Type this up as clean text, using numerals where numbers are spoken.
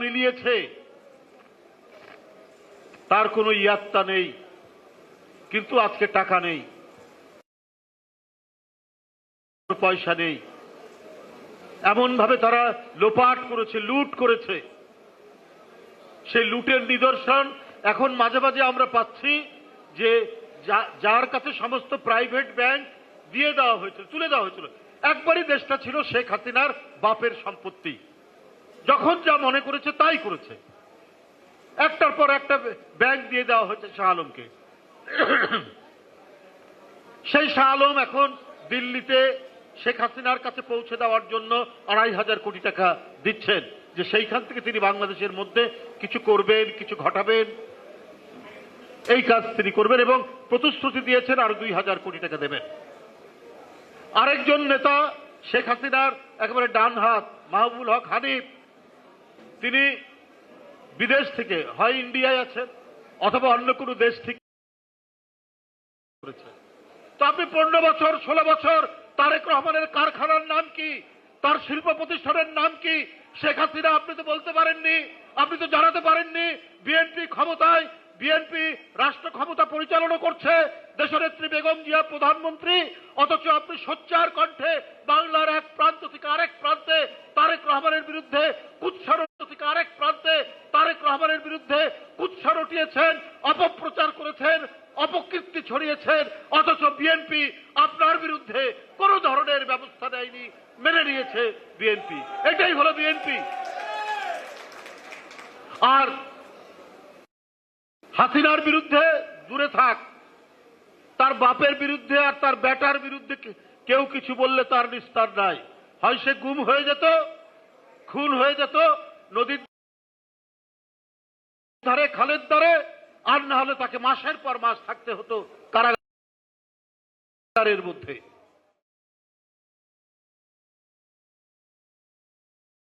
মিলিয়েছে তার কোনো ইয়াত্তা নেই, কিন্তু আজকে টাকা নেই, পয়সা নেই, এমন ভাবে তারা লোপাট করেছে, লুট করেছে। সেই লুটের নিদর্শন এখন মাঝে মাঝে আমরা পাচ্ছি যে যার কাছে সমস্ত প্রাইভেট ব্যাংক দিয়ে দেওয়া হয়েছিল, তুলে দেওয়া হয়েছিল, একবারই দেশটা ছিল শেখ হাসিনার বাপের সম্পত্তি, যখন যা মনে করেছে তাই করেছে। একটার পর একটা ব্যাংক দিয়ে দেওয়া হয়েছে শাহ আলমকে। সেই শাহ আলম এখন দিল্লিতে শেখ হাসিনার কাছে পৌঁছে দেওয়ার জন্য ২৫০০ কোটি টাকা দিচ্ছেন, যে সেইখান থেকে তিনি বাংলাদেশের মধ্যে কিছু করবেন, কিছু ঘটাবেন, এই কাজ তিনি করবেন, এবং প্রতিশ্রুতি দিয়েছেন আরো ২০০০ কোটি টাকা দেবেন। আরেকজন নেতা শেখ হাসিনার একেবারে ডান হাত মাহবুবুল হক হানিফ, তিনি বিদেশ থেকে হয় ইন্ডিয়ায় আছেন অথবা অন্য কোনো দেশ থেকে করেছেন। তো আপনি ১৫ বছর ১৬ বছর তারেক রহমানের কারখানার নাম কি, তার শিল্প প্রতিষ্ঠানের নাম কি, শেখ হাসিনা আপনি তো বলতে পারেননি, আপনি তো জানাতে পারেননি বিএনপি ক্ষমতায়, বিএনপি রাষ্ট্র ক্ষমতা পরিচালনা করছে, দেশনেত্রী বেগম জিয়া প্রধানমন্ত্রী, অথচ আপনি সোচ্চার কণ্ঠে বাংলার এক প্রান্ত থেকে আরেক প্রান্তে তারেক রহমানের বিরুদ্ধে কুৎসা থেকে আরেক প্রান্তে তারেক রহমানের বিরুদ্ধে কুৎসা রটিয়েছেন, অপপ্রচার করেছেন, অপকীর্তি ছড়িয়েছেন, অথচ বিএনপি আপনার বিরুদ্ধে কোন ধরনের ব্যবস্থা নেয়নি, মেনে নিয়েছে বিএনপি। এটাই হলো বিএনপি। আর হাসিনার বিরুদ্ধে দূরে থাক, তার বাপের বিরুদ্ধে আর তার বেটার বিরুদ্ধে কেউ কিছু বললে তার নিস্তার নাই, হয় সে গুম হয়ে যেত, খুন হয়ে যেত নদীর ধারে, খালের ধারে, আর না হলে তাকে মাসের পর মাস থাকতে হতো কারাগারের মধ্যে।